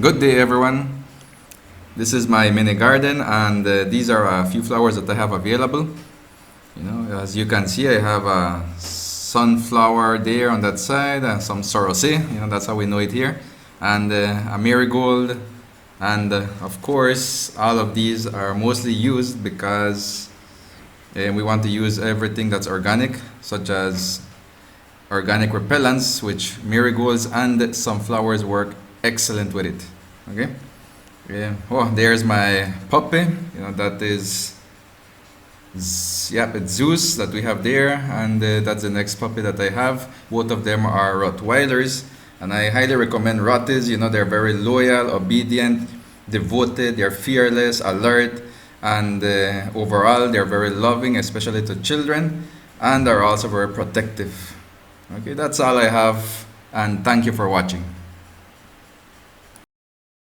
Good day, everyone. This is my mini garden, and these are a few flowers that I have available. As you can see, I have a sunflower there on that side, some sorosé, that's how we know it here, and a marigold, and of course, all of these are mostly used because we want to use everything that's organic, such as organic repellents, which marigolds and sunflowers work excellent with it. Okay. Yeah. Oh, there's my puppy. That is, yep, it's Zeus that we have there, and that's the next puppy that I have. Both of them are Rottweilers, and I highly recommend Rotties. They're very loyal, obedient, devoted. They're fearless, alert, and overall, they're very loving, especially to children, and are also very protective. Okay, that's all I have, and thank you for watching.